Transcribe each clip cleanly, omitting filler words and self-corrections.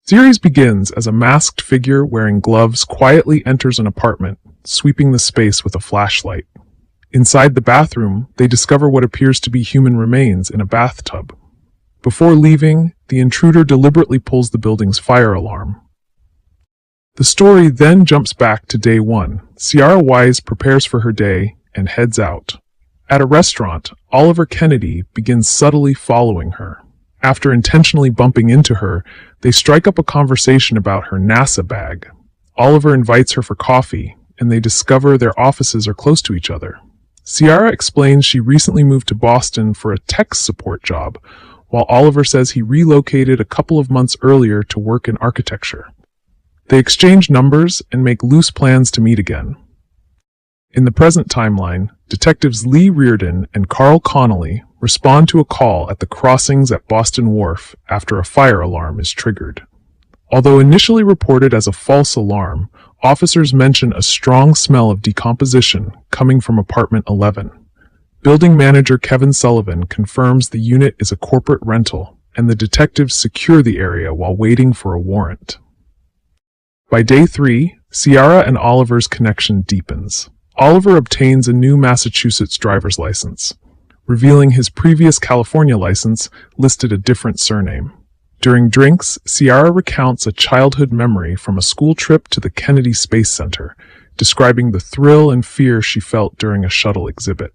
Series begins as a masked figure wearing gloves quietly enters an apartment, sweeping the space with a flashlight. Inside the bathroom, they discover what appears to be human remains in a bathtub. Before leaving, the intruder deliberately pulls the building's fire alarm. The story then jumps back to day 1. Ciara Wise prepares for her day and heads out. At a restaurant, Oliver Kennedy begins subtly following her. After intentionally bumping into her, they strike up a conversation about her NASA bag. Oliver invites her for coffee, and they discover their offices are close to each other. Ciara explains she recently moved to Boston for a tech support job, while Oliver says he relocated a couple of months earlier to work in architecture. They exchange numbers and make loose plans to meet again. In the present timeline, detectives Lee Reardon and Carl Connolly respond to a call at the crossings at Boston Wharf after a fire alarm is triggered. Although initially reported as a false alarm, officers mention a strong smell of decomposition coming from apartment 11. Building manager Kevin Sullivan confirms the unit is a corporate rental, and the detectives secure the area while waiting for a warrant. By day 3, Ciara and Oliver's connection deepens. Oliver obtains a new Massachusetts driver's license. Revealing his previous California license listed a different surname. During drinks, Ciara recounts a childhood memory from a school trip to the Kennedy Space Center, describing the thrill and fear she felt during a shuttle exhibit.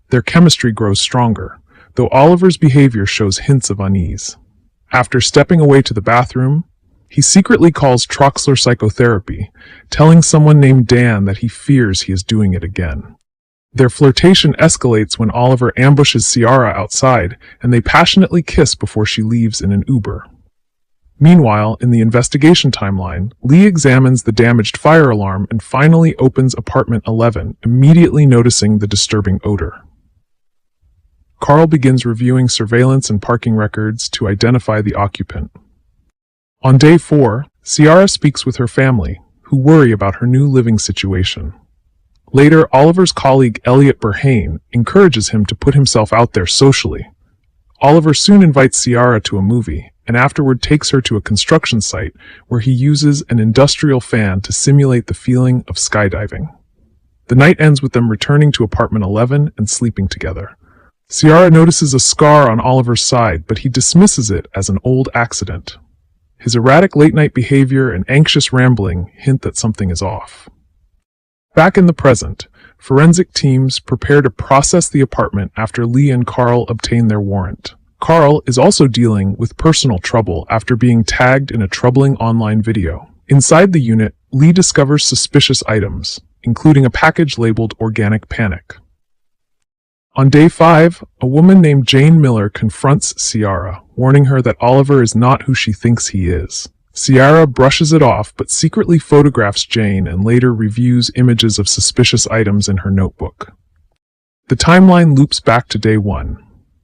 Their chemistry grows stronger, though Oliver's behavior shows hints of unease. After stepping away to the bathroom, he secretly calls Troxler Psychotherapy, telling someone named Dan that he fears he is doing it again. Their flirtation escalates when Oliver ambushes Ciara outside, and they passionately kiss before she leaves in an Uber. Meanwhile, in the investigation timeline, Lee examines the damaged fire alarm and finally opens apartment 11, immediately noticing the disturbing odor. Carl begins reviewing surveillance and parking records to identify the occupant. On day 4, Ciara speaks with her family, who worry about her new living situation. Later, Oliver's colleague Elliot Berhane encourages him to put himself out there socially. Oliver soon invites Ciara to a movie, and afterward takes her to a construction site where he uses an industrial fan to simulate the feeling of skydiving. The night ends with them returning to apartment 11 and sleeping together. Ciara notices a scar on Oliver's side, but he dismisses it as an old accident. His erratic late-night behavior and anxious rambling hint that something is off. Back in the present, forensic teams prepare to process the apartment after Lee and Carl obtain their warrant. Carl is also dealing with personal trouble after being tagged in a troubling online video. Inside the unit, Lee discovers suspicious items, including a package labeled Organic Panic. On day 5, a woman named Jane Miller confronts Ciara, warning her that Oliver is not who she thinks he is. Ciara brushes it off but secretly photographs Jane and later reviews images of suspicious items in her notebook. The timeline loops back to day 1,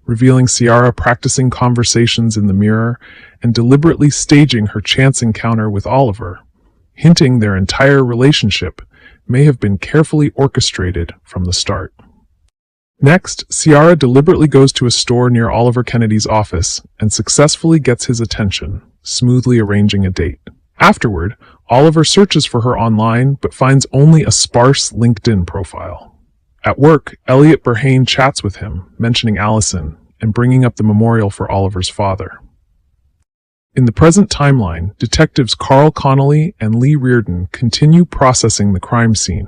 revealing Ciara practicing conversations in the mirror and deliberately staging her chance encounter with Oliver, hinting their entire relationship may have been carefully orchestrated from the start. Next, Ciara deliberately goes to a store near Oliver Kennedy's office and successfully gets his attention, smoothly arranging a date. Afterward, Oliver searches for her online but finds only a sparse LinkedIn profile. At work, Elliot Berhane chats with him, mentioning Allison and bringing up the memorial for Oliver's father. In the present timeline, detectives Carl Connolly and Lee Reardon continue processing the crime scene.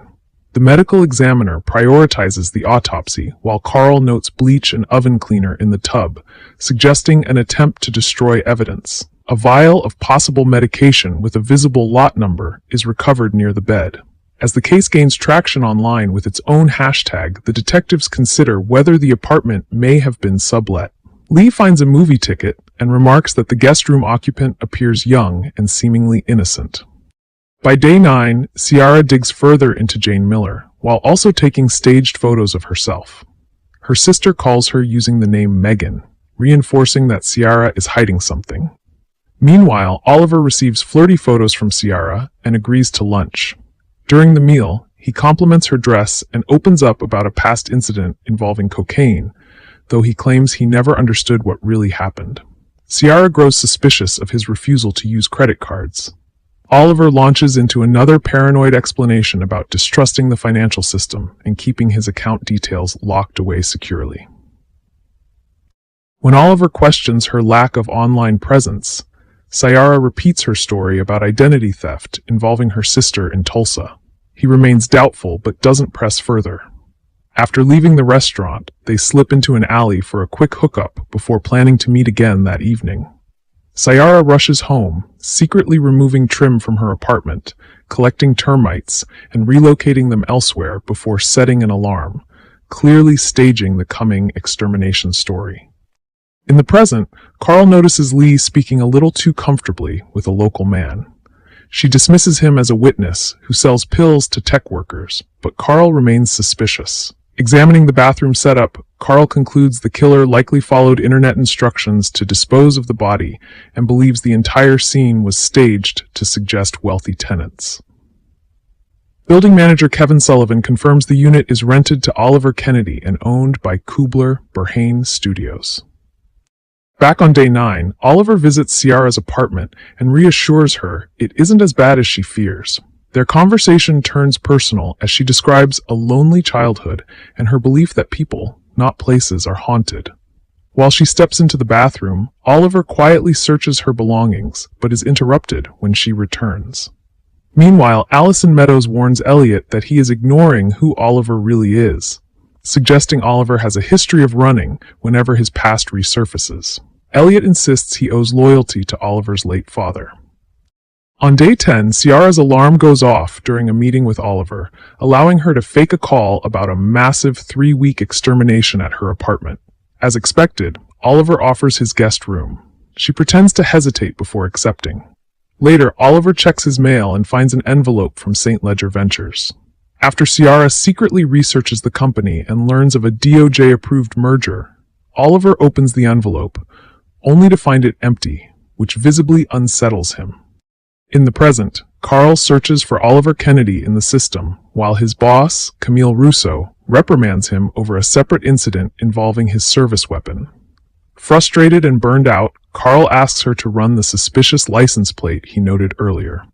The medical examiner prioritizes the autopsy, while Carl notes bleach and oven cleaner in the tub, suggesting an attempt to destroy evidence. A vial of possible medication with a visible lot number is recovered near the bed. As the case gains traction online with its own hashtag, the detectives consider whether the apartment may have been sublet. Lee finds a movie ticket and remarks that the guest room occupant appears young and seemingly innocent. By day 9, Ciara digs further into Jane Miller, while also taking staged photos of herself. Her sister calls her using the name Megan, reinforcing that Ciara is hiding something. Meanwhile, Oliver receives flirty photos from Ciara and agrees to lunch. During the meal, he compliments her dress and opens up about a past incident involving cocaine, though he claims he never understood what really happened. Ciara grows suspicious of his refusal to use credit cards. Oliver launches into another paranoid explanation about distrusting the financial system and keeping his account details locked away securely. When Oliver questions her lack of online presence, Ciara repeats her story about identity theft involving her sister in Tulsa. He remains doubtful but doesn't press further. After leaving the restaurant, they slip into an alley for a quick hookup before planning to meet again that evening. Ciara rushes home, secretly removing trim from her apartment, collecting termites, and relocating them elsewhere before setting an alarm, clearly staging the coming extermination story. In the present, Carl notices Lee speaking a little too comfortably with a local man. She dismisses him as a witness who sells pills to tech workers, but Carl remains suspicious. Examining the bathroom setup, Carl concludes the killer likely followed internet instructions to dispose of the body and believes the entire scene was staged to suggest wealthy tenants. Building manager Kevin Sullivan confirms the unit is rented to Oliver Kennedy and owned by Kubler-Berhane Studios. Back on day 9, Oliver visits Ciara's apartment and reassures her it isn't as bad as she fears. Their conversation turns personal as she describes a lonely childhood and her belief that people, not places, are haunted. While she steps into the bathroom, Oliver quietly searches her belongings, but is interrupted when she returns. Meanwhile, Allison Meadows warns Elliot that he is ignoring who Oliver really is, suggesting Oliver has a history of running whenever his past resurfaces. Elliot insists he owes loyalty to Oliver's late father. On day 10, Ciara's alarm goes off during a meeting with Oliver, allowing her to fake a call about a massive 3-week extermination at her apartment. As expected, Oliver offers his guest room. She pretends to hesitate before accepting. Later, Oliver checks his mail and finds an envelope from St. Ledger Ventures. After Ciara secretly researches the company and learns of a DOJ-approved merger, Oliver opens the envelope, only to find it empty, which visibly unsettles him. In the present, Carl searches for Oliver Kennedy in the system, while his boss, Camille Russo, reprimands him over a separate incident involving his service weapon. Frustrated and burned out, Carl asks her to run the suspicious license plate he noted earlier.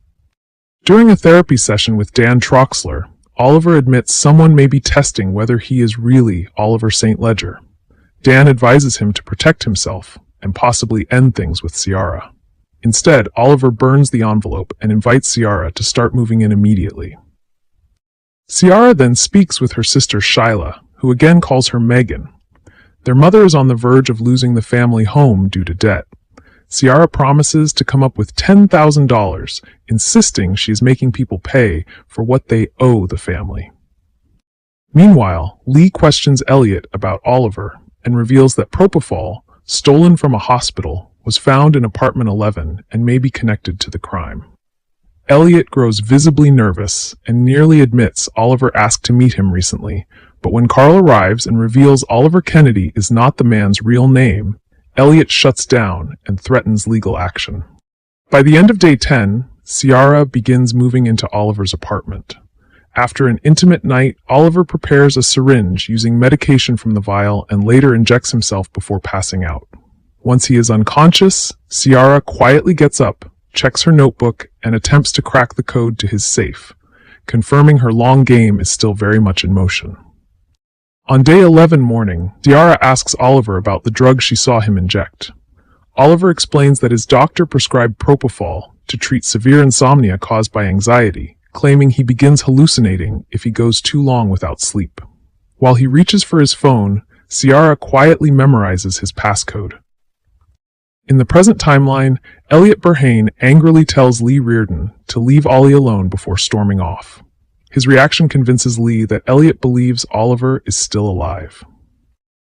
During a therapy session with Dan Troxler, Oliver admits someone may be testing whether he is really Oliver St. Ledger. Dan advises him to protect himself and possibly end things with Ciara. Instead, Oliver burns the envelope and invites Ciara to start moving in immediately. Ciara then speaks with her sister Shyla, who again calls her Megan. Their mother is on the verge of losing the family home due to debt. Ciara promises to come up with $10,000, insisting she is making people pay for what they owe the family. Meanwhile, Lee questions Elliot about Oliver and reveals that propofol, stolen from a hospital, was found in apartment 11 and may be connected to the crime. Elliot grows visibly nervous and nearly admits Oliver asked to meet him recently, but when Carl arrives and reveals Oliver Kennedy is not the man's real name, Elliot shuts down and threatens legal action. By the end of day 10, Ciara begins moving into Oliver's apartment. After an intimate night, Oliver prepares a syringe using medication from the vial and later injects himself before passing out. Once he is unconscious, Ciara quietly gets up, checks her notebook, and attempts to crack the code to his safe, confirming her long game is still very much in motion. On day 11 morning, Ciara asks Oliver about the drug she saw him inject. Oliver explains that his doctor prescribed propofol to treat severe insomnia caused by anxiety, claiming he begins hallucinating if he goes too long without sleep. While he reaches for his phone, Ciara quietly memorizes his passcode. In the present timeline, Elliot Berhane angrily tells Lee Reardon to leave Ollie alone before storming off. His reaction convinces Lee that Elliot believes Oliver is still alive.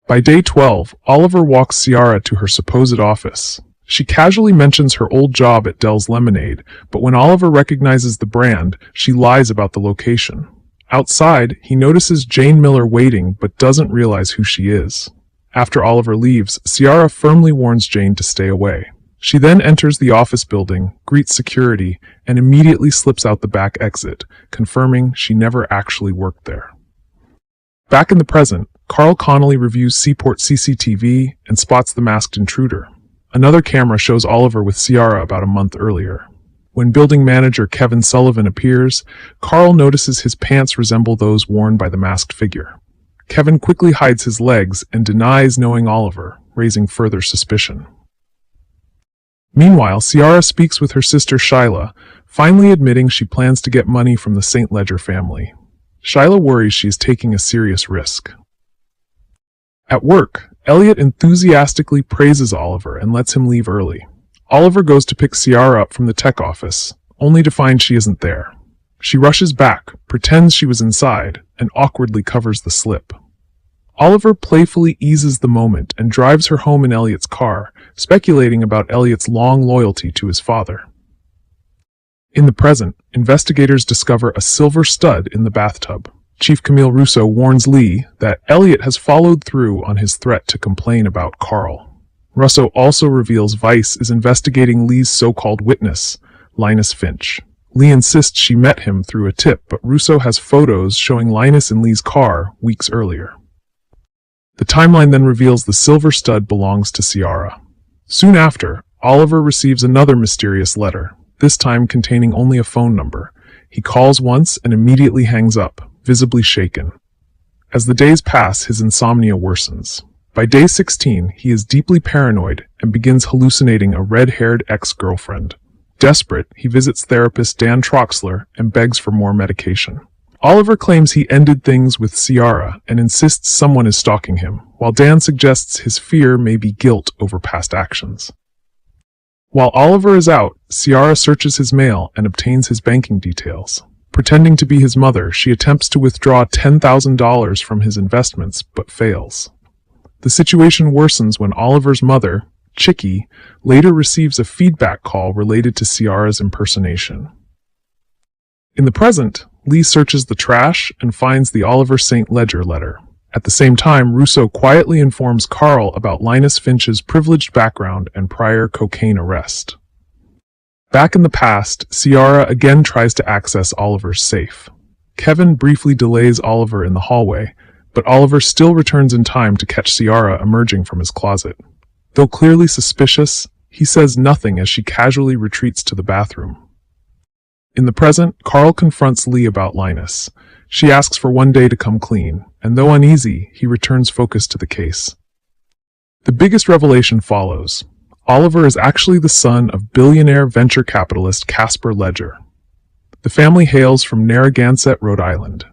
By day 12, Oliver walks Ciara to her supposed office. She casually mentions her old job at Dell's Lemonade, but when Oliver recognizes the brand, she lies about the location. Outside, he notices Jane Miller waiting but doesn't realize who she is. After Oliver leaves, Ciara firmly warns Jane to stay away. She then enters the office building, greets security, and immediately slips out the back exit, confirming she never actually worked there. Back in the present, Carl Connolly reviews Seaport CCTV and spots the masked intruder. Another camera shows Oliver with Ciara about a month earlier. When building manager Kevin Sullivan appears, Carl notices his pants resemble those worn by the masked figure. Kevin quickly hides his legs and denies knowing Oliver, raising further suspicion. Meanwhile, Ciara speaks with her sister Shyla, finally admitting she plans to get money from the St. Ledger family. Shyla worries she is taking a serious risk. At work, Elliot enthusiastically praises Oliver and lets him leave early. Oliver goes to pick Ciara up from the tech office, only to find she isn't there. She rushes back, pretends she was inside, and awkwardly covers the slip. Oliver playfully eases the moment and drives her home in Elliot's car, speculating about Elliot's long loyalty to his father. In the present, investigators discover a silver stud in the bathtub. Chief Camille Russo warns Lee that Elliot has followed through on his threat to complain about Carl. Russo also reveals Vice is investigating Lee's so-called witness, Linus Finch. Lee insists she met him through a tip, but Russo has photos showing Linus in Lee's car weeks earlier. The timeline then reveals the silver stud belongs to Ciara. Soon after, Oliver receives another mysterious letter, this time containing only a phone number. He calls once and immediately hangs up, visibly shaken. As the days pass, his insomnia worsens. By day 16, he is deeply paranoid and begins hallucinating a red-haired ex-girlfriend. Desperate, he visits therapist Dan Troxler and begs for more medication. Oliver claims he ended things with Ciara and insists someone is stalking him, while Dan suggests his fear may be guilt over past actions. While Oliver is out, Ciara searches his mail and obtains his banking details. Pretending to be his mother, she attempts to withdraw $10,000 from his investments, but fails. The situation worsens when Oliver's mother, Chicky, later receives a feedback call related to Ciara's impersonation. In the present, Lee searches the trash and finds the Oliver St. Ledger letter. At the same time, Russo quietly informs Carl about Linus Finch's privileged background and prior cocaine arrest. Back in the past, Ciara again tries to access Oliver's safe. Kevin briefly delays Oliver in the hallway, but Oliver still returns in time to catch Ciara emerging from his closet. Though clearly suspicious, he says nothing as she casually retreats to the bathroom. In the present, Carl confronts Lee about Linus. She asks for one day to come clean, and though uneasy, he returns focus to the case. The biggest revelation follows. Oliver is actually the son of billionaire venture capitalist Casper Ledger. The family hails from Narragansett, Rhode Island.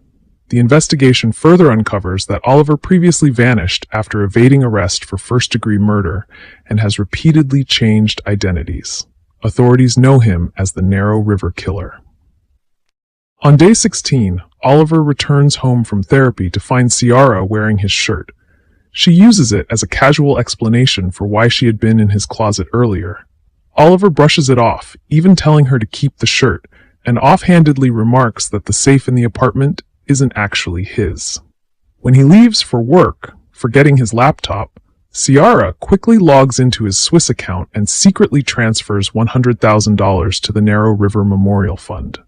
The investigation further uncovers that Oliver previously vanished after evading arrest for first-degree murder and has repeatedly changed identities. Authorities know him as the Narrow River Killer. On day 16, Oliver returns home from therapy to find Ciara wearing his shirt. She uses it as a casual explanation for why she had been in his closet earlier. Oliver brushes it off, even telling her to keep the shirt, and offhandedly remarks that the safe in the apartment isn't actually his. When he leaves for work, forgetting his laptop, Ciara quickly logs into his Swiss account and secretly transfers $100,000 to the Narrow River Memorial Fund.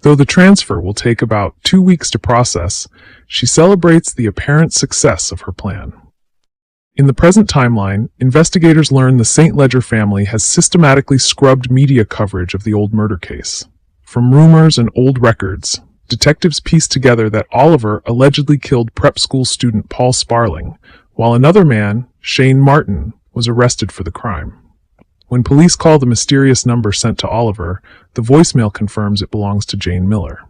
Though the transfer will take about 2 weeks to process, she celebrates the apparent success of her plan. In the present timeline, investigators learn the St. Ledger family has systematically scrubbed media coverage of the old murder case. From rumors and old records, detectives piece together that Oliver allegedly killed prep school student Paul Sparling, while another man, Shane Martin, was arrested for the crime. When police call the mysterious number sent to Oliver, the voicemail confirms it belongs to Jane Miller.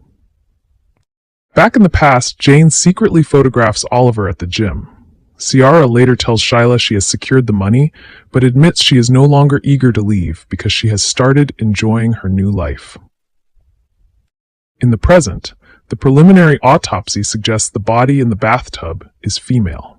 Back in the past, Jane secretly photographs Oliver at the gym. Ciara later tells Shyla she has secured the money, but admits she is no longer eager to leave because she has started enjoying her new life. In the present, the preliminary autopsy suggests the body in the bathtub is female.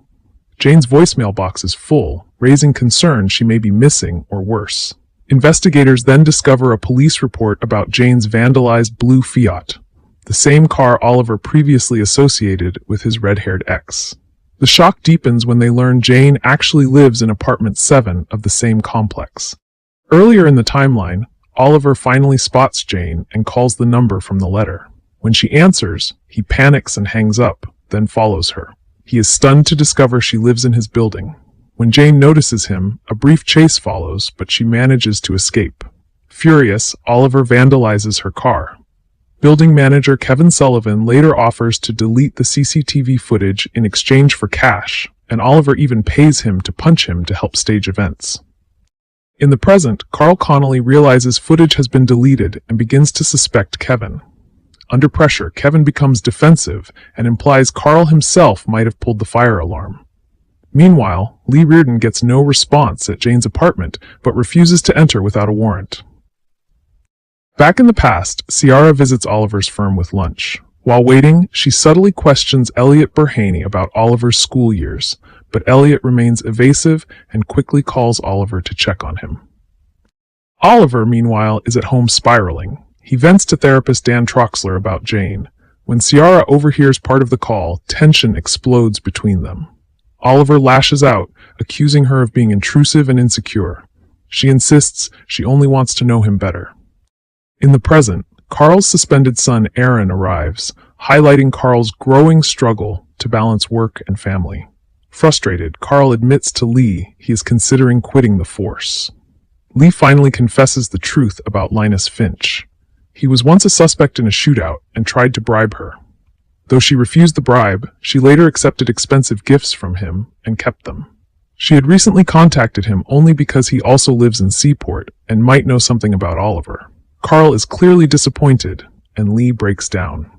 Jane's voicemail box is full, raising concern she may be missing or worse. Investigators then discover a police report about Jane's vandalized blue Fiat, the same car Oliver previously associated with his red-haired ex. The shock deepens when they learn Jane actually lives in apartment 7 of the same complex. Earlier in the timeline, Oliver finally spots Jane and calls the number from the letter. When she answers, he panics and hangs up, then follows her. He is stunned to discover she lives in his building. When Jane notices him, a brief chase follows, but she manages to escape. Furious, Oliver vandalizes her car. Building manager Kevin Sullivan later offers to delete the CCTV footage in exchange for cash, and Oliver even pays him to punch him to help stage events. In the present, Carl Connolly realizes footage has been deleted and begins to suspect Kevin. Under pressure, Kevin becomes defensive and implies Carl himself might have pulled the fire alarm. Meanwhile, Lee Reardon gets no response at Jane's apartment, but refuses to enter without a warrant. Back in the past, Ciara visits Oliver's firm with lunch. While waiting, she subtly questions Elliot Berhaney about Oliver's school years, but Elliot remains evasive and quickly calls Oliver to check on him. Oliver, meanwhile, is at home spiraling. He vents to therapist Dan Troxler about Jane. When Ciara overhears part of the call, tension explodes between them. Oliver lashes out, accusing her of being intrusive and insecure. She insists she only wants to know him better. In the present, Carl's suspended son Aaron arrives, highlighting Carl's growing struggle to balance work and family. Frustrated, Carl admits to Lee he is considering quitting the force. Lee finally confesses the truth about Linus Finch. He was once a suspect in a shootout and tried to bribe her. Though she refused the bribe, she later accepted expensive gifts from him and kept them. She had recently contacted him only because he also lives in Seaport and might know something about Oliver. Carl is clearly disappointed, and Lee breaks down.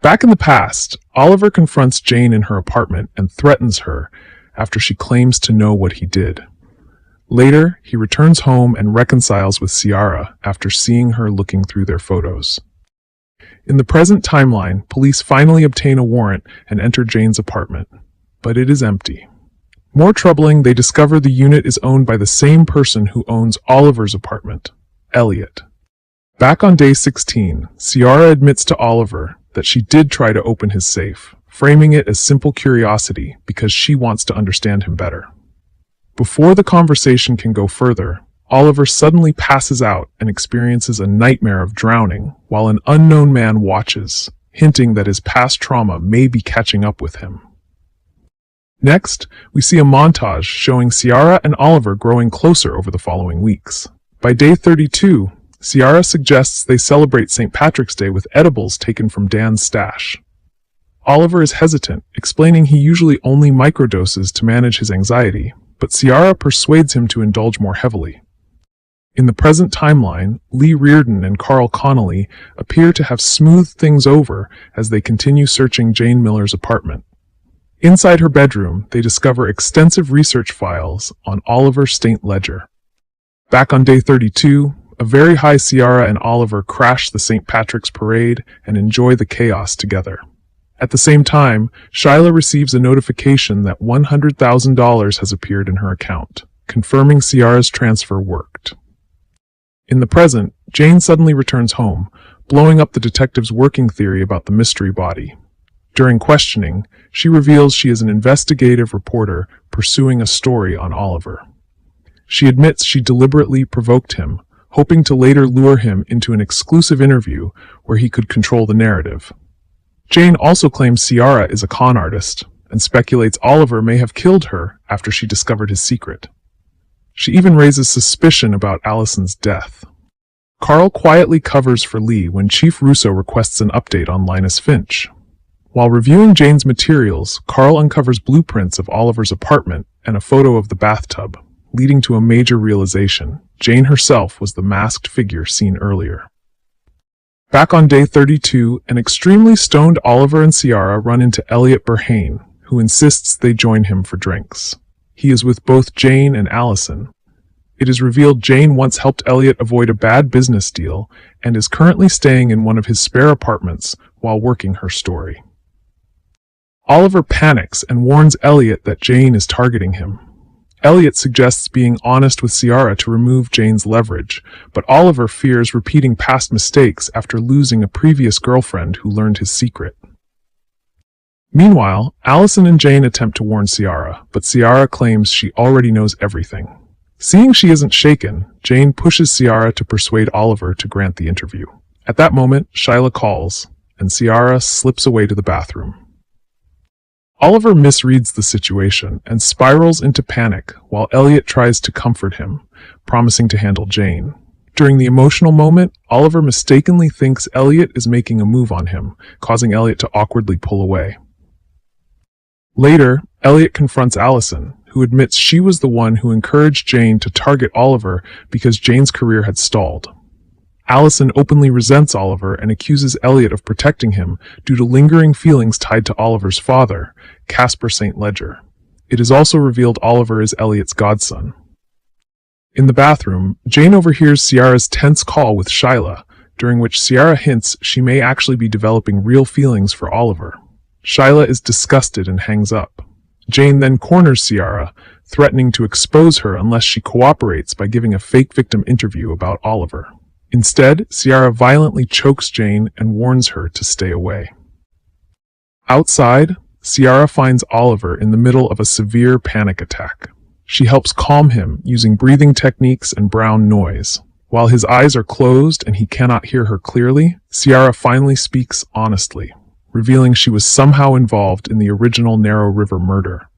Back in the past, Oliver confronts Jane in her apartment and threatens her after she claims to know what he did. Later, he returns home and reconciles with Ciara after seeing her looking through their photos. In the present timeline, police finally obtain a warrant and enter Jane's apartment, but it is empty. More troubling, they discover the unit is owned by the same person who owns Oliver's apartment, Elliot. Back on day 16, Ciara admits to Oliver that she did try to open his safe, framing it as simple curiosity because she wants to understand him better. Before the conversation can go further, Oliver suddenly passes out and experiences a nightmare of drowning while an unknown man watches, hinting that his past trauma may be catching up with him. Next, we see a montage showing Ciara and Oliver growing closer over the following weeks. By day 32, Ciara suggests they celebrate St. Patrick's Day with edibles taken from Dan's stash. Oliver is hesitant, explaining he usually only microdoses to manage his anxiety, but Ciara persuades him to indulge more heavily. In the present timeline, Lee Reardon and Carl Connolly appear to have smoothed things over as they continue searching Jane Miller's apartment. Inside her bedroom, they discover extensive research files on Oliver St. Ledger. Back on day 32, a very high Ciara and Oliver crash the St. Patrick's Parade and enjoy the chaos together. At the same time, Shyla receives a notification that $100,000 has appeared in her account, confirming Ciara's transfer worked. In the present, Jane suddenly returns home, blowing up the detective's working theory about the mystery body. During questioning, she reveals she is an investigative reporter pursuing a story on Oliver. She admits she deliberately provoked him, hoping to later lure him into an exclusive interview where he could control the narrative. Jane also claims Ciara is a con artist, and speculates Oliver may have killed her after she discovered his secret. She even raises suspicion about Allison's death. Carl quietly covers for Lee when Chief Russo requests an update on Linus Finch. While reviewing Jane's materials, Carl uncovers blueprints of Oliver's apartment and a photo of the bathtub, leading to a major realization. Jane herself was the masked figure seen earlier. Back on day 32, an extremely stoned Oliver and Ciara run into Elliot Berhane, who insists they join him for drinks. He is with both Jane and Allison. It is revealed Jane once helped Elliot avoid a bad business deal and is currently staying in one of his spare apartments while working her story. Oliver panics and warns Elliot that Jane is targeting him. Elliot suggests being honest with Ciara to remove Jane's leverage, but Oliver fears repeating past mistakes after losing a previous girlfriend who learned his secret. Meanwhile, Allison and Jane attempt to warn Ciara, but Ciara claims she already knows everything. Seeing she isn't shaken, Jane pushes Ciara to persuade Oliver to grant the interview. At that moment, Shyla calls, and Ciara slips away to the bathroom. Oliver misreads the situation and spirals into panic while Elliot tries to comfort him, promising to handle Jane. During the emotional moment, Oliver mistakenly thinks Elliot is making a move on him, causing Elliot to awkwardly pull away. Later, Elliot confronts Allison, who admits she was the one who encouraged Jane to target Oliver because Jane's career had stalled. Allison openly resents Oliver and accuses Elliot of protecting him due to lingering feelings tied to Oliver's father, Caspar St. Ledger. It is also revealed Oliver is Elliot's godson. In the bathroom, Jane overhears Ciara's tense call with Shyla, during which Ciara hints she may actually be developing real feelings for Oliver. Shyla is disgusted and hangs up. Jane then corners Ciara, threatening to expose her unless she cooperates by giving a fake victim interview about Oliver. Instead, Ciara violently chokes Jane and warns her to stay away. Outside, Ciara finds Oliver in the middle of a severe panic attack. She helps calm him using breathing techniques and brown noise. While his eyes are closed and he cannot hear her clearly, Ciara finally speaks honestly, revealing she was somehow involved in the original Narrow River murder.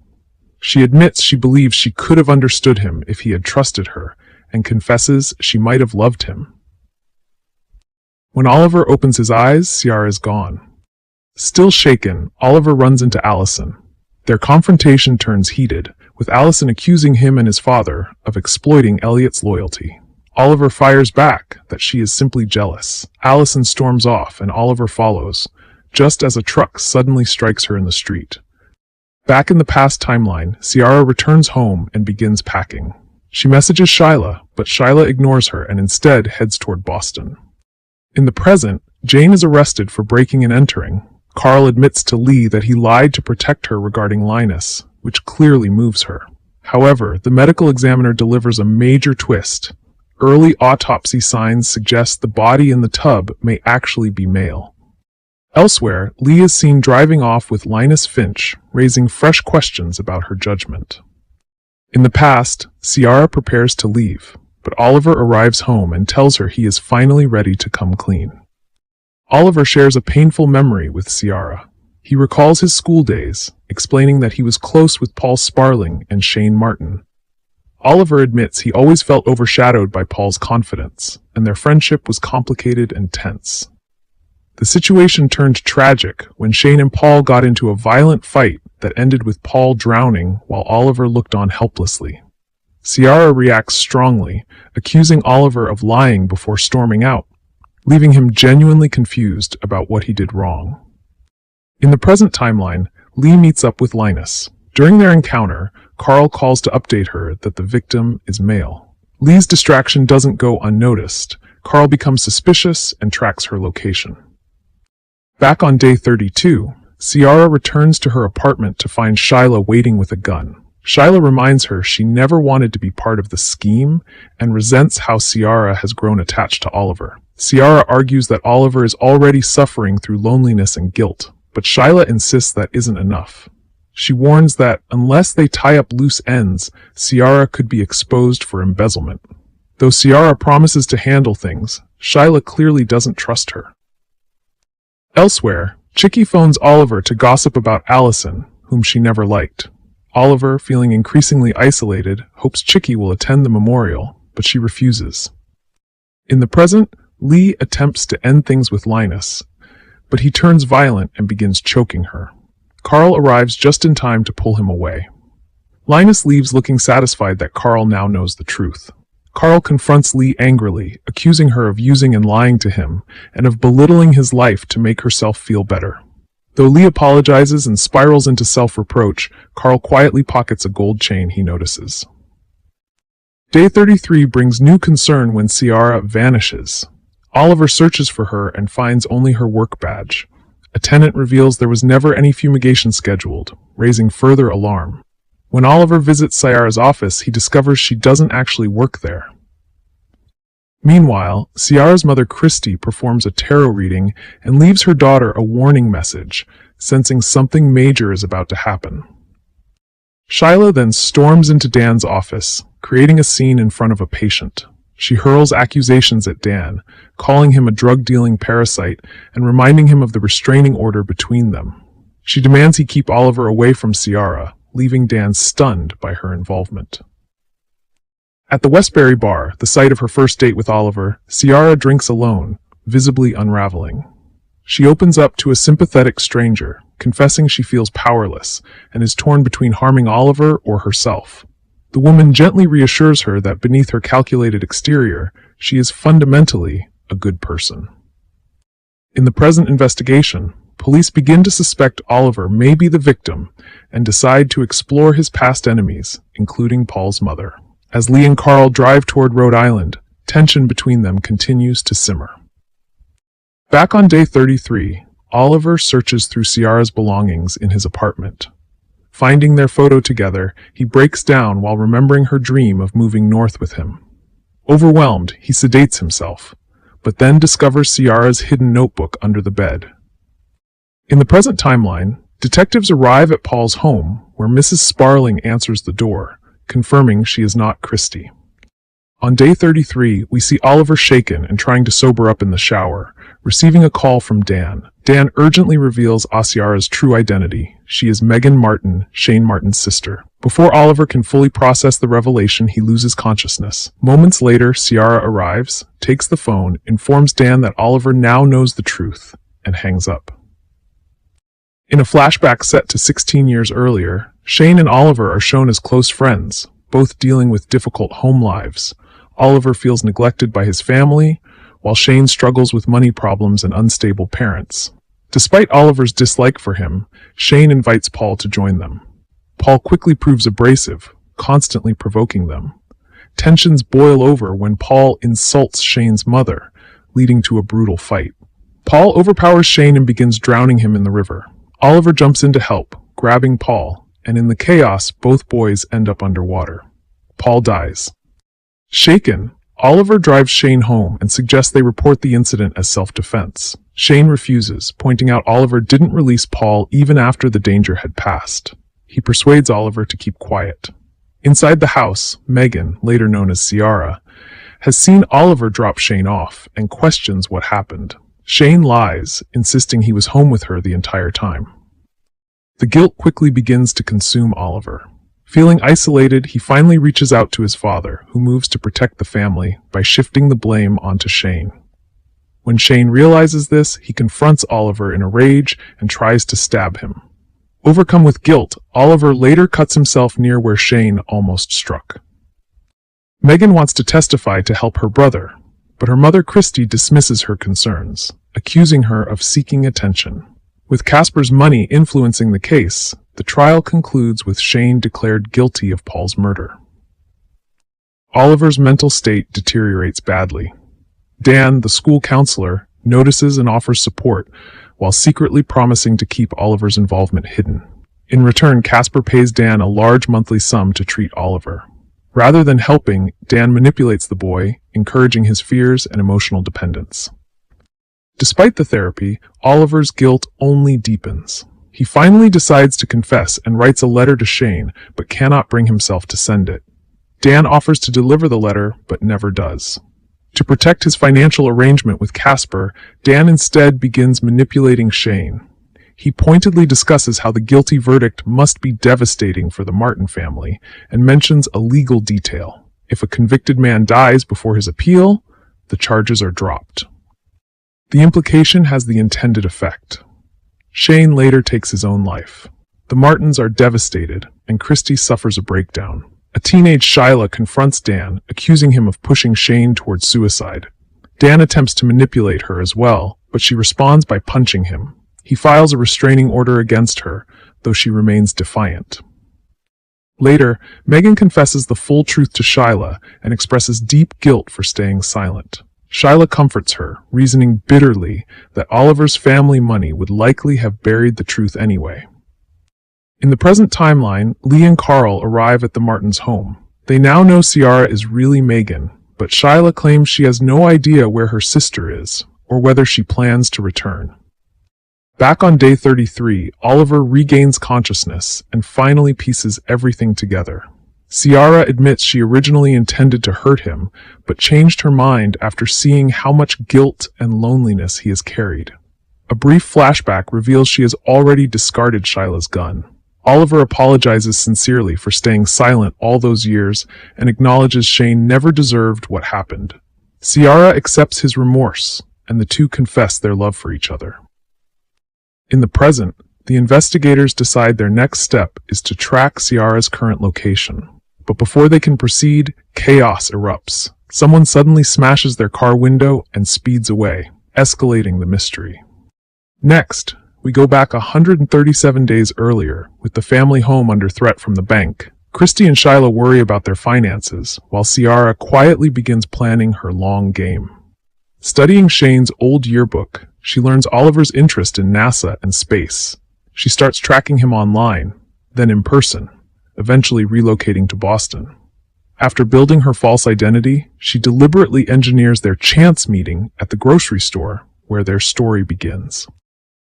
She admits she believes she could have understood him if he had trusted her, and confesses she might have loved him. When Oliver opens his eyes, Ciara is gone. Still shaken, Oliver runs into Allison. Their confrontation turns heated, with Allison accusing him and his father of exploiting Elliot's loyalty. Oliver fires back that she is simply jealous. Allison storms off and Oliver follows, just as a truck suddenly strikes her in the street. Back in the past timeline, Ciara returns home and begins packing. She messages Shyla, but Shyla ignores her and instead heads toward Boston. In the present, Jane is arrested for breaking and entering. Carl admits to Lee that he lied to protect her regarding Linus, which clearly moves her. However, the medical examiner delivers a major twist. Early autopsy signs suggest the body in the tub may actually be male. Elsewhere, Lee is seen driving off with Linus Finch, raising fresh questions about her judgment. In the past, Ciara prepares to leave, but Oliver arrives home and tells her he is finally ready to come clean. Oliver shares a painful memory with Ciara. He recalls his school days, explaining that he was close with Paul Sparling and Shane Martin. Oliver admits he always felt overshadowed by Paul's confidence, and their friendship was complicated and tense. The situation turned tragic when Shane and Paul got into a violent fight that ended with Paul drowning while Oliver looked on helplessly. Ciara reacts strongly, accusing Oliver of lying before storming out, leaving him genuinely confused about what he did wrong. In the present timeline, Lee meets up with Linus. During their encounter, Carl calls to update her that the victim is male. Lee's distraction doesn't go unnoticed. Carl becomes suspicious and tracks her location. Back on day 32, Ciara returns to her apartment to find Shyla waiting with a gun. Shyla reminds her she never wanted to be part of the scheme and resents how Ciara has grown attached to Oliver. Ciara argues that Oliver is already suffering through loneliness and guilt, but Shyla insists that isn't enough. She warns that unless they tie up loose ends, Ciara could be exposed for embezzlement. Though Ciara promises to handle things, Shyla clearly doesn't trust her. Elsewhere, Chicky phones Oliver to gossip about Allison, whom she never liked. Oliver, feeling increasingly isolated, hopes Chicky will attend the memorial, but she refuses. In the present, Lee attempts to end things with Linus, but he turns violent and begins choking her. Carl arrives just in time to pull him away. Linus leaves looking satisfied that Carl now knows the truth. Carl confronts Lee angrily, accusing her of using and lying to him, and of belittling his life to make herself feel better. Though Lee apologizes and spirals into self-reproach, Carl quietly pockets a gold chain he notices. Day 33 brings new concern when Ciara vanishes. Oliver searches for her and finds only her work badge. A tenant reveals there was never any fumigation scheduled, raising further alarm. When Oliver visits Ciara's office, he discovers she doesn't actually work there. Meanwhile, Ciara's mother Christy performs a tarot reading and leaves her daughter a warning message, sensing something major is about to happen. Shyla then storms into Dan's office, creating a scene in front of a patient. She hurls accusations at Dan, calling him a drug-dealing parasite and reminding him of the restraining order between them. She demands he keep Oliver away from Ciara, leaving Dan stunned by her involvement. At the Westbury bar, the site of her first date with Oliver, Ciara drinks alone, visibly unraveling. She opens up to a sympathetic stranger, confessing she feels powerless and is torn between harming Oliver or herself. The woman gently reassures her that beneath her calculated exterior, she is fundamentally a good person. In the present investigation, police begin to suspect Oliver may be the victim and decide to explore his past enemies, including Paul's mother. As Lee and Carl drive toward Rhode Island, tension between them continues to simmer. Back on day 33, Oliver searches through Ciara's belongings in his apartment. Finding their photo together, he breaks down while remembering her dream of moving north with him. Overwhelmed, he sedates himself, but then discovers Ciara's hidden notebook under the bed. In the present timeline, detectives arrive at Paul's home, where Mrs. Sparling answers the door, confirming she is not Christy. On day 33, we see Oliver shaken and trying to sober up in the shower, receiving a call from Dan. Dan urgently reveals Ciara's true identity. She is Megan Martin, Shane Martin's sister. Before Oliver can fully process the revelation, he loses consciousness. Moments later, Ciara arrives, takes the phone, informs Dan that Oliver now knows the truth, and hangs up. In a flashback set to 16 years earlier, Shane and Oliver are shown as close friends, both dealing with difficult home lives. Oliver feels neglected by his family, while Shane struggles with money problems and unstable parents. Despite Oliver's dislike for him, Shane invites Paul to join them. Paul quickly proves abrasive, constantly provoking them. Tensions boil over when Paul insults Shane's mother, leading to a brutal fight. Paul overpowers Shane and begins drowning him in the river. Oliver jumps in to help, grabbing Paul, and in the chaos, both boys end up underwater. Paul dies. Shaken, Oliver drives Shane home and suggests they report the incident as self-defense. Shane refuses, pointing out Oliver didn't release Paul even after the danger had passed. He persuades Oliver to keep quiet. Inside the house, Megan, later known as Ciara, has seen Oliver drop Shane off and questions what happened. Shane lies, insisting he was home with her the entire time. The guilt quickly begins to consume Oliver. Feeling isolated, he finally reaches out to his father, who moves to protect the family by shifting the blame onto Shane. When Shane realizes this, he confronts Oliver in a rage and tries to stab him. Overcome with guilt, Oliver later cuts himself near where Shane almost struck. Megan wants to testify to help her brother, but her mother Christy dismisses her concerns, accusing her of seeking attention. With Casper's money influencing the case, the trial concludes with Shane declared guilty of Paul's murder. Oliver's mental state deteriorates badly. Dan, the school counselor, notices and offers support, while secretly promising to keep Oliver's involvement hidden. In return, Casper pays Dan a large monthly sum to treat Oliver. Rather than helping, Dan manipulates the boy, encouraging his fears and emotional dependence. Despite the therapy, Oliver's guilt only deepens. He finally decides to confess and writes a letter to Shane, but cannot bring himself to send it. Dan offers to deliver the letter, but never does. To protect his financial arrangement with Casper, Dan instead begins manipulating Shane. He pointedly discusses how the guilty verdict must be devastating for the Martin family, and mentions a legal detail. If a convicted man dies before his appeal, the charges are dropped. The implication has the intended effect. Shane later takes his own life. The Martins are devastated, and Christy suffers a breakdown. A teenage Shyla confronts Dan, accusing him of pushing Shane towards suicide. Dan attempts to manipulate her as well, but she responds by punching him. He files a restraining order against her, though she remains defiant. Later, Megan confesses the full truth to Shyla and expresses deep guilt for staying silent. Shyla comforts her, reasoning bitterly that Oliver's family money would likely have buried the truth anyway. In the present timeline, Lee and Carl arrive at the Martins' home. They now know Ciara is really Megan, but Shyla claims she has no idea where her sister is, or whether she plans to return. Back on day 33, Oliver regains consciousness and finally pieces everything together. Ciara admits she originally intended to hurt him, but changed her mind after seeing how much guilt and loneliness he has carried. A brief flashback reveals she has already discarded Shyla's gun. Oliver apologizes sincerely for staying silent all those years and acknowledges Shane never deserved what happened. Ciara accepts his remorse, and the two confess their love for each other. In the present, the investigators decide their next step is to track Ciara's current location. But before they can proceed, chaos erupts. Someone suddenly smashes their car window and speeds away, escalating the mystery. Next, we go back 137 days earlier, with the family home under threat from the bank. Christy and Shyla worry about their finances, while Ciara quietly begins planning her long game. Studying Shane's old yearbook, she learns Oliver's interest in NASA and space. She starts tracking him online, then in person, eventually relocating to Boston. After building her false identity, she deliberately engineers their chance meeting at the grocery store, where their story begins.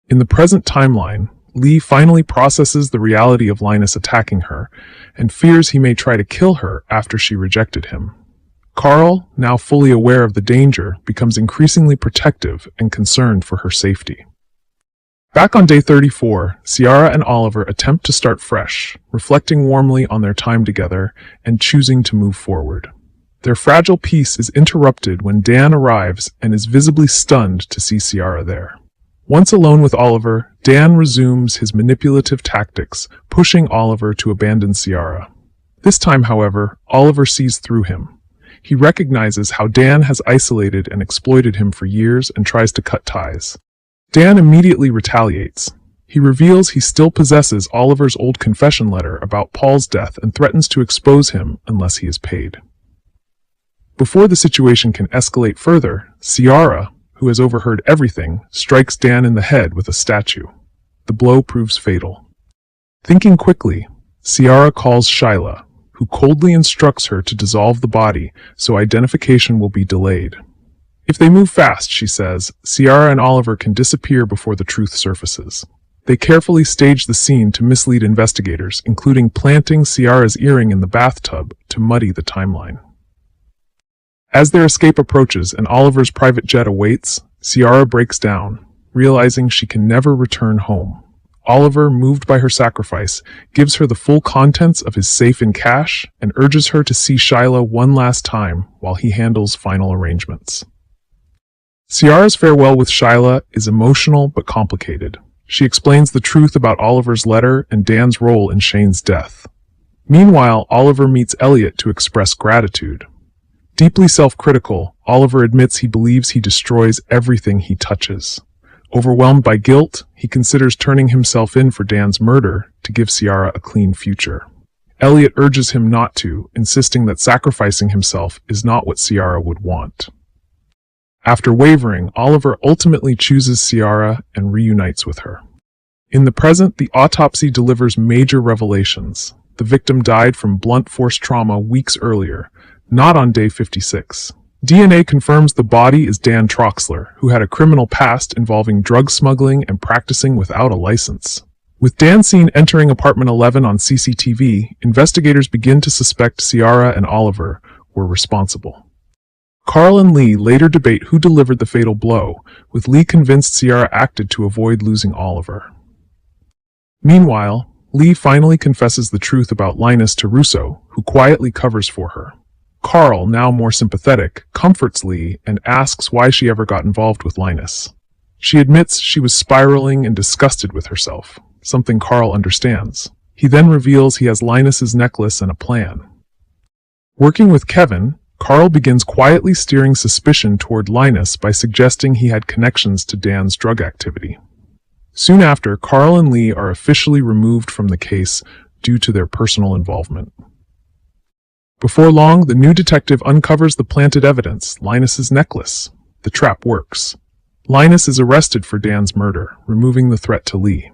In the present timeline, Lee finally processes the reality of Linus attacking her and fears he may try to kill her after she rejected him. Carl, now fully aware of the danger, becomes increasingly protective and concerned for her safety. Back on day 34, Ciara and Oliver attempt to start fresh, reflecting warmly on their time together and choosing to move forward. Their fragile peace is interrupted when Dan arrives and is visibly stunned to see Ciara there. Once alone with Oliver, Dan resumes his manipulative tactics, pushing Oliver to abandon Ciara. This time, however, Oliver sees through him. He recognizes how Dan has isolated and exploited him for years and tries to cut ties. Dan immediately retaliates. He reveals he still possesses Oliver's old confession letter about Paul's death and threatens to expose him unless he is paid. Before the situation can escalate further, Ciara, who has overheard everything, strikes Dan in the head with a statue. The blow proves fatal. Thinking quickly, Ciara calls Shyla, who coldly instructs her to dissolve the body so identification will be delayed. If they move fast, she says, Ciara and Oliver can disappear before the truth surfaces. They carefully stage the scene to mislead investigators, including planting Ciara's earring in the bathtub to muddy the timeline. As their escape approaches and Oliver's private jet awaits, Ciara breaks down, realizing she can never return home. Oliver, moved by her sacrifice, gives her the full contents of his safe in cash and urges her to see Shyla one last time while he handles final arrangements. Ciara's farewell with Shyla is emotional but complicated. She explains the truth about Oliver's letter and Dan's role in Shane's death. Meanwhile, Oliver meets Elliot to express gratitude. Deeply self-critical, Oliver admits he believes he destroys everything he touches. Overwhelmed by guilt, he considers turning himself in for Dan's murder to give Ciara a clean future. Elliot urges him not to, insisting that sacrificing himself is not what Ciara would want. After wavering, Oliver ultimately chooses Ciara and reunites with her. In the present, the autopsy delivers major revelations. The victim died from blunt force trauma weeks earlier, not on day 56. DNA confirms the body is Dan Troxler, who had a criminal past involving drug smuggling and practicing without a license. With Dan seen entering apartment 11 on CCTV, investigators begin to suspect Ciara and Oliver were responsible. Carl and Lee later debate who delivered the fatal blow, with Lee convinced Ciara acted to avoid losing Oliver. Meanwhile, Lee finally confesses the truth about Linus to Russo, who quietly covers for her. Carl, now more sympathetic, comforts Lee and asks why she ever got involved with Linus. She admits she was spiraling and disgusted with herself, something Carl understands. He then reveals he has Linus's necklace and a plan. Working with Kevin, Carl begins quietly steering suspicion toward Linus by suggesting he had connections to Dan's drug activity. Soon after, Carl and Lee are officially removed from the case due to their personal involvement. Before long, the new detective uncovers the planted evidence, Linus's necklace. The trap works. Linus is arrested for Dan's murder, removing the threat to Lee.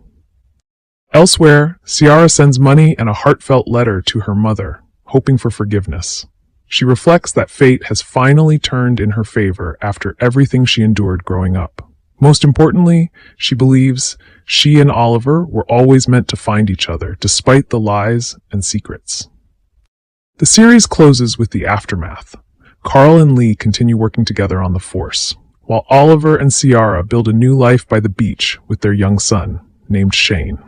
Elsewhere, Ciara sends money and a heartfelt letter to her mother, hoping for forgiveness. She reflects that fate has finally turned in her favor after everything she endured growing up. Most importantly, she believes she and Oliver were always meant to find each other, despite the lies and secrets. The series closes with the aftermath. Carl and Lee continue working together on the force. while Oliver and Ciara build a new life by the beach with their young son, named Shane.